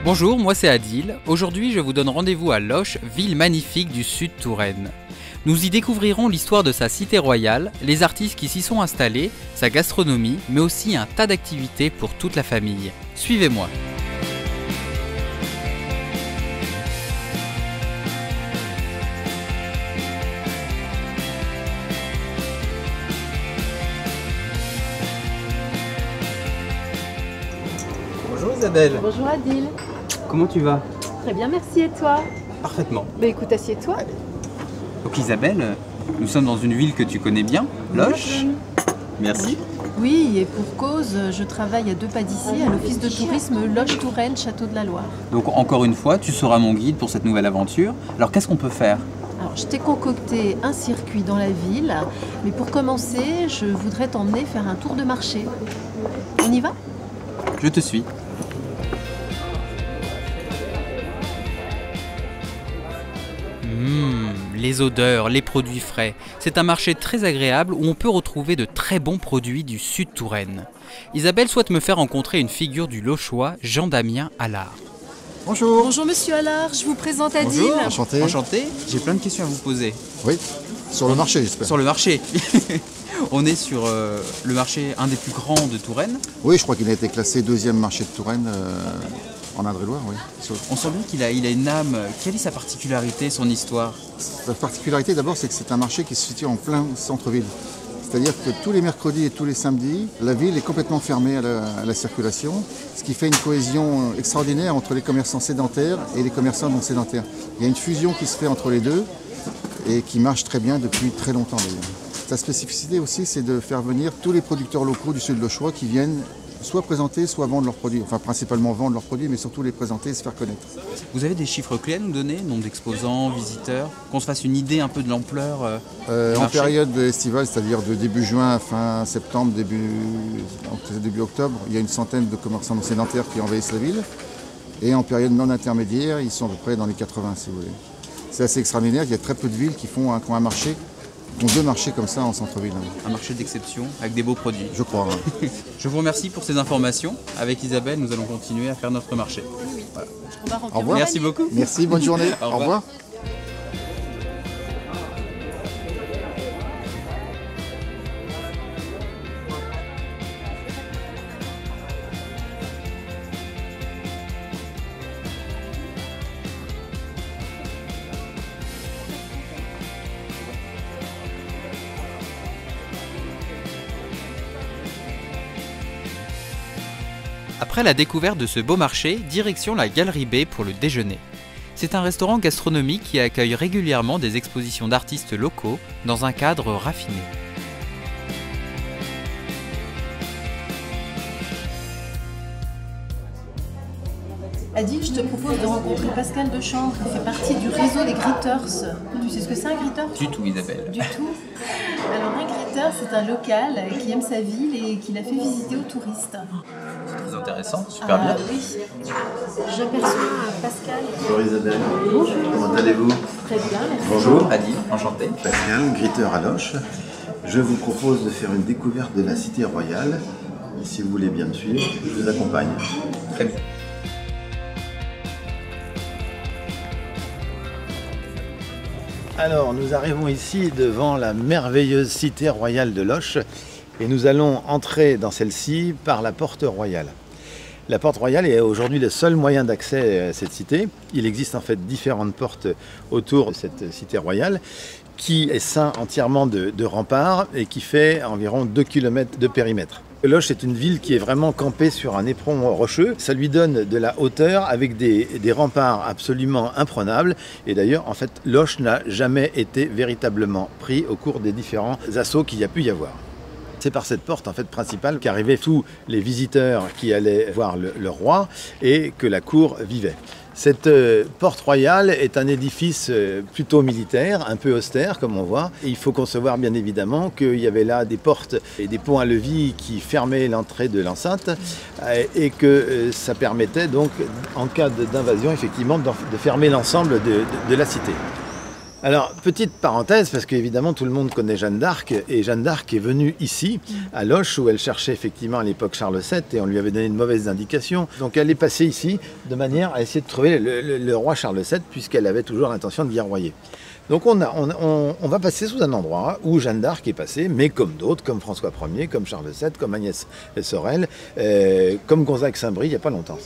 Bonjour, moi c'est Adil. Aujourd'hui, je vous donne rendez-vous à Loches, ville magnifique du sud Touraine. Nous y découvrirons l'histoire de sa cité royale, les artistes qui s'y sont installés, sa gastronomie, mais aussi un tas d'activités pour toute la famille. Suivez-moi. Bonjour Isabelle. Bonjour Adil. Comment tu vas? Très bien, merci et toi? Parfaitement. Bah écoute, assieds-toi. Donc Isabelle, nous sommes dans une ville que tu connais bien, Loches. Merci. Oui, et pour cause, je travaille à 2 pas d'ici, à l'office de tourisme Loches-Touraine, Château de la Loire. Donc encore une fois, tu seras mon guide pour cette nouvelle aventure. Alors qu'est-ce qu'on peut faire? Alors, je t'ai concocté un circuit dans la ville, mais pour commencer, je voudrais t'emmener faire un tour de marché. On y va? Je te suis. Les odeurs, les produits frais. C'est un marché très agréable où on peut retrouver de très bons produits du sud Touraine. Isabelle souhaite me faire rencontrer une figure du Lochois, Jean-Damien Allard. Bonjour. Bonjour Monsieur Allard, je vous présente Adil. Bonjour. Enchanté. Enchanté. J'ai plein de questions à vous poser. Oui, sur le marché, j'espère. Sur le marché. On est sur le marché, un des plus grands de Touraine. Oui, je crois qu'il a été classé 2e marché de Touraine en Indre-et-Loire, oui. On sent bien qu'il a une âme. Quelle est sa particularité, son histoire? La particularité d'abord, c'est que c'est un marché qui se situe en plein centre-ville. C'est-à-dire que tous les mercredis et tous les samedis, la ville est complètement fermée à la circulation, ce qui fait une cohésion extraordinaire entre les commerçants sédentaires et les commerçants non sédentaires. Il y a une fusion qui se fait entre les deux et qui marche très bien depuis très longtemps d'ailleurs. Sa spécificité aussi, c'est de faire venir tous les producteurs locaux du sud Lochois qui viennent soit présenter, soit vendre leurs produits. Enfin, principalement vendre leurs produits, mais surtout les présenter et se faire connaître. Vous avez des chiffres clés à nous donner? Nombre d'exposants, visiteurs? Qu'on se fasse une idée un peu de l'ampleur du En marché. période estivale, c'est-à-dire de début juin à fin septembre, début octobre, il y a une centaine de commerçants non sédentaires qui envahissent la ville. Et en période non intermédiaire, ils sont à peu près dans les 80, si vous voulez. C'est assez extraordinaire, il y a très peu de villes qui ont un marché, qui ont 2 marchés comme ça en centre-ville. Un marché d'exception avec des beaux produits. Je crois. Hein. Je vous remercie pour ces informations. Avec Isabelle, nous allons continuer à faire notre marché. Voilà. On va remplir Au revoir. le Merci panier. beaucoup. Merci, bonne journée. Au revoir. Après la découverte de ce beau marché, direction la Galerie B pour le déjeuner. C'est un restaurant gastronomique qui accueille régulièrement des expositions d'artistes locaux dans un cadre raffiné. Adil, je te propose de rencontrer Pascal Dechambre, qui fait partie du réseau des Gritters. Tu sais ce que c'est un Gritter? Du tout, Isabelle. Du tout. Alors un Gritter, c'est un local qui aime sa ville et qui l'a fait visiter aux touristes. Très intéressant, super bien. Oui. J'aperçois Pascal. Bonjour Isabelle. Bonjour. Comment allez-vous? Très bien, merci. Bonjour. Adil, enchanté. Pascal, Gritter à Loches. Je vous propose de faire une découverte de la cité royale. Et si vous voulez bien me suivre, je vous accompagne. Très bien. Alors, nous arrivons ici devant la merveilleuse cité royale de Loches et nous allons entrer dans celle-ci par la porte royale. La porte royale est aujourd'hui le seul moyen d'accès à cette cité. Il existe en fait différentes portes autour de cette cité royale qui est ceint entièrement de remparts et qui fait environ 2 km de périmètre. Loches est une ville qui est vraiment campée sur un éperon rocheux. Ça lui donne de la hauteur avec des remparts absolument imprenables. Et d'ailleurs, en fait, Loches n'a jamais été véritablement pris au cours des différents assauts qu'il y a pu y avoir. C'est par cette porte en fait principale qu'arrivaient tous les visiteurs qui allaient voir le roi et que la cour vivait. Cette porte royale est un édifice plutôt militaire, un peu austère comme on voit. Et il faut concevoir bien évidemment qu'il y avait là des portes et des ponts à levis qui fermaient l'entrée de l'enceinte et que ça permettait donc en cas d'invasion effectivement de fermer l'ensemble de la cité. Alors, petite parenthèse, parce qu'évidemment tout le monde connaît Jeanne d'Arc, et Jeanne d'Arc est venue ici, à Loches, où elle cherchait effectivement à l'époque Charles VII, et on lui avait donné de mauvaises indications. Donc elle est passée ici de manière à essayer de trouver le roi Charles VII, puisqu'elle avait toujours l'intention de l'y envoyer. Donc on va passer sous un endroit où Jeanne d'Arc est passée, mais comme d'autres, comme François Ier, comme Charles VII, comme Agnès Sorel, comme Gonzague Saint-Brie, il n'y a pas longtemps.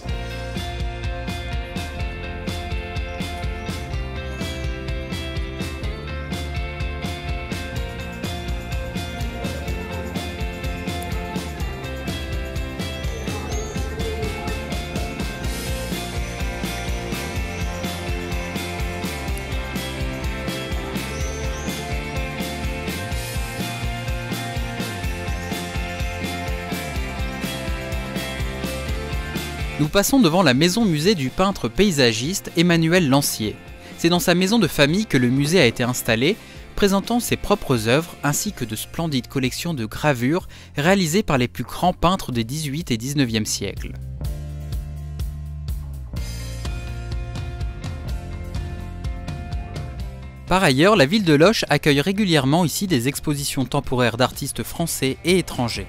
Nous passons devant la maison-musée du peintre paysagiste Emmanuel Lancier. C'est dans sa maison de famille que le musée a été installé, présentant ses propres œuvres ainsi que de splendides collections de gravures réalisées par les plus grands peintres des 18 et 19e siècles. Par ailleurs, la ville de Loches accueille régulièrement ici des expositions temporaires d'artistes français et étrangers.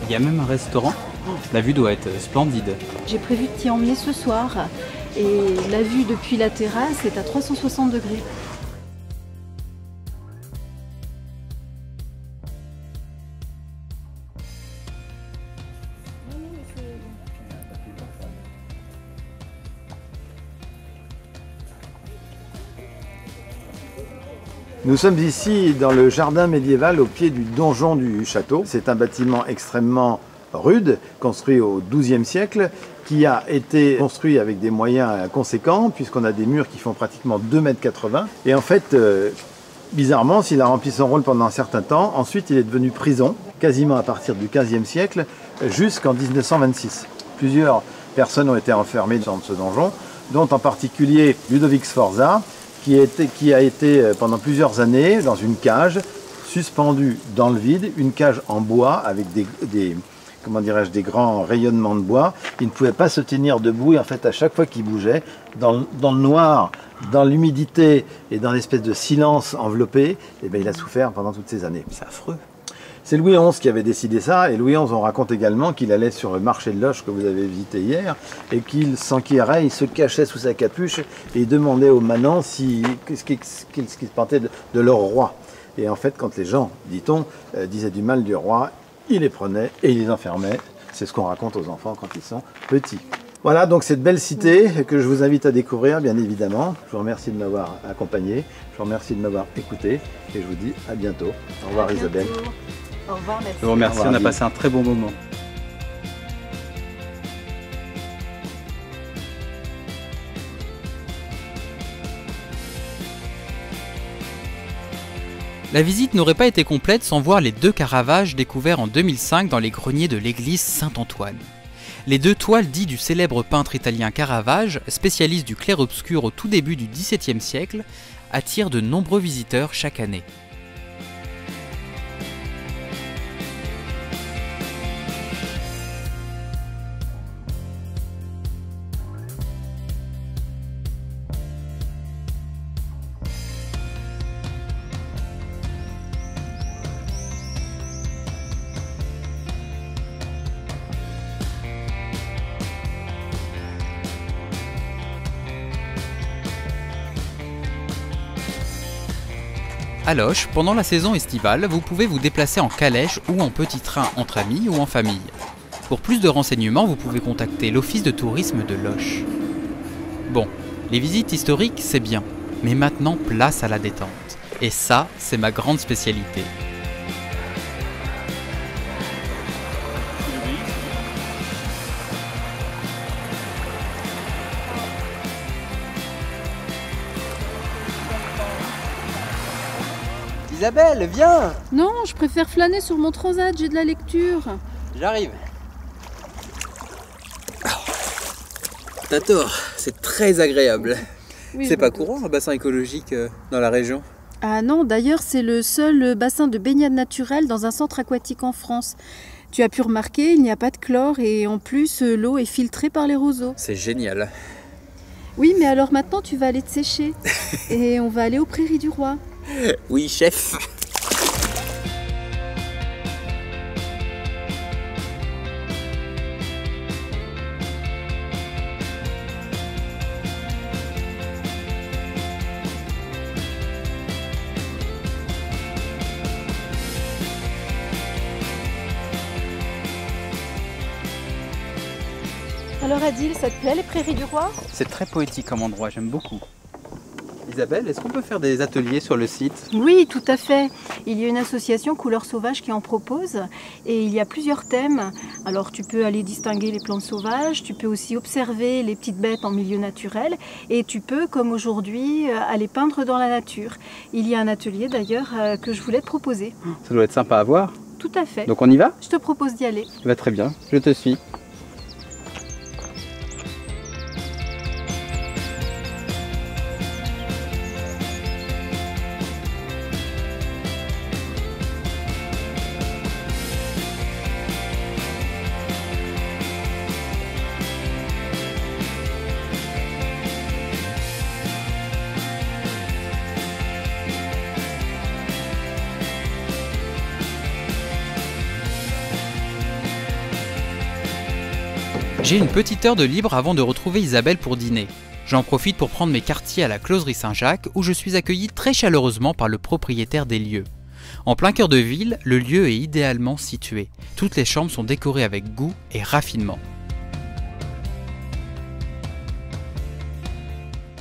Il y a même un restaurant. La vue doit être splendide. J'ai prévu de t'y emmener ce soir et la vue depuis la terrasse est à 360 degrés. Nous sommes ici dans le jardin médiéval au pied du donjon du château. C'est un bâtiment extrêmement rude, construit au XIIe siècle, qui a été construit avec des moyens conséquents, puisqu'on a des murs qui font pratiquement 2,80 m. Et en fait, bizarrement, s'il a rempli son rôle pendant un certain temps, ensuite il est devenu prison, quasiment à partir du XVe siècle, jusqu'en 1926. Plusieurs personnes ont été enfermées dans ce donjon, dont en particulier Ludovic Sforza, qui a été pendant plusieurs années dans une cage, suspendue dans le vide, une cage en bois avec des grands rayonnements de bois. Il ne pouvait pas se tenir debout et en fait à chaque fois qu'il bougeait, dans le noir, dans l'humidité et dans l'espèce de silence enveloppé, eh bien, il a souffert pendant toutes ces années. C'est affreux. C'est Louis XI qui avait décidé ça, et Louis XI, on raconte également qu'il allait sur le marché de Loches que vous avez visité hier, et qu'il s'enquérait, il se cachait sous sa capuche, et il demandait aux manants ce qui se pentait de leur roi. Et en fait, quand les gens, dit-on, disaient du mal du roi, il les prenait et il les enfermait. C'est ce qu'on raconte aux enfants quand ils sont petits. Voilà donc cette belle cité que je vous invite à découvrir, bien évidemment. Je vous remercie de m'avoir accompagné, je vous remercie de m'avoir écouté, et je vous dis à bientôt. Au revoir Isabelle. Au revoir, merci. Je vous remercie, on a passé un très bon moment. La visite n'aurait pas été complète sans voir les 2 Caravages découverts en 2005 dans les greniers de l'église Saint-Antoine. Les 2 toiles dites du célèbre peintre italien Caravage, spécialiste du clair-obscur au tout début du XVIIe siècle, attirent de nombreux visiteurs chaque année. À Loches, pendant la saison estivale, vous pouvez vous déplacer en calèche ou en petit train entre amis ou en famille. Pour plus de renseignements, vous pouvez contacter l'office de tourisme de Loches. Bon, les visites historiques, c'est bien, mais maintenant place à la détente. Et ça, c'est ma grande spécialité. Isabelle, viens! Non, je préfère flâner sur mon transat, j'ai de la lecture. J'arrive. T'as tort, c'est très agréable. Oui, C'est je pas me doute. courant un bassin écologique dans la région. Ah non, d'ailleurs, c'est le seul bassin de baignade naturelle dans un centre aquatique en France. Tu as pu remarquer, il n'y a pas de chlore et en plus, l'eau est filtrée par les roseaux. C'est génial. Oui, mais alors maintenant, tu vas aller te sécher. Et on va aller aux Prairies du Roi. Oui, chef. Alors Adil, ça te plaît les Prairies du Roi? C'est très poétique comme endroit, j'aime beaucoup. Isabelle, est-ce qu'on peut faire des ateliers sur le site? Oui, tout à fait. Il y a une association Couleurs Sauvages qui en propose et il y a plusieurs thèmes. Alors tu peux aller distinguer les plantes sauvages, tu peux aussi observer les petites bêtes en milieu naturel et tu peux, comme aujourd'hui, aller peindre dans la nature. Il y a un atelier d'ailleurs que je voulais te proposer. Ça doit être sympa à voir. Tout à fait. Donc on y va? Je te propose d'y aller. Bah, très bien, je te suis. J'ai une petite heure de libre avant de retrouver Isabelle pour dîner. J'en profite pour prendre mes quartiers à la Closerie Saint-Jacques où je suis accueilli très chaleureusement par le propriétaire des lieux. En plein cœur de ville, le lieu est idéalement situé. Toutes les chambres sont décorées avec goût et raffinement.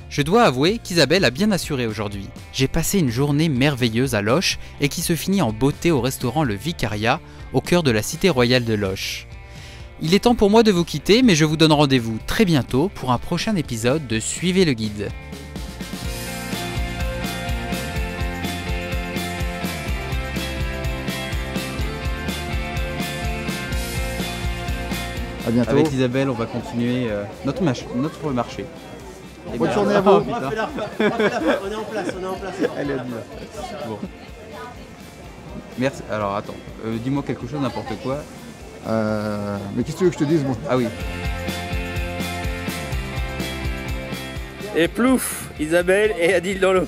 Je dois avouer qu'Isabelle a bien assuré aujourd'hui. J'ai passé une journée merveilleuse à Loches et qui se finit en beauté au restaurant Le Vicariat, au cœur de la cité royale de Loches. Il est temps pour moi de vous quitter, mais je vous donne rendez-vous très bientôt pour un prochain épisode de Suivez le guide. À bientôt. Avec Isabelle, on va continuer notre marché. Bonne journée à vous. On est en place, Elle est bien. Bon. Merci. Alors attends, dis-moi quelque chose, n'importe quoi. Mais qu'est-ce que tu veux que je te dise, moi? Ah oui. Et plouf, Isabelle et Adil dans l'eau.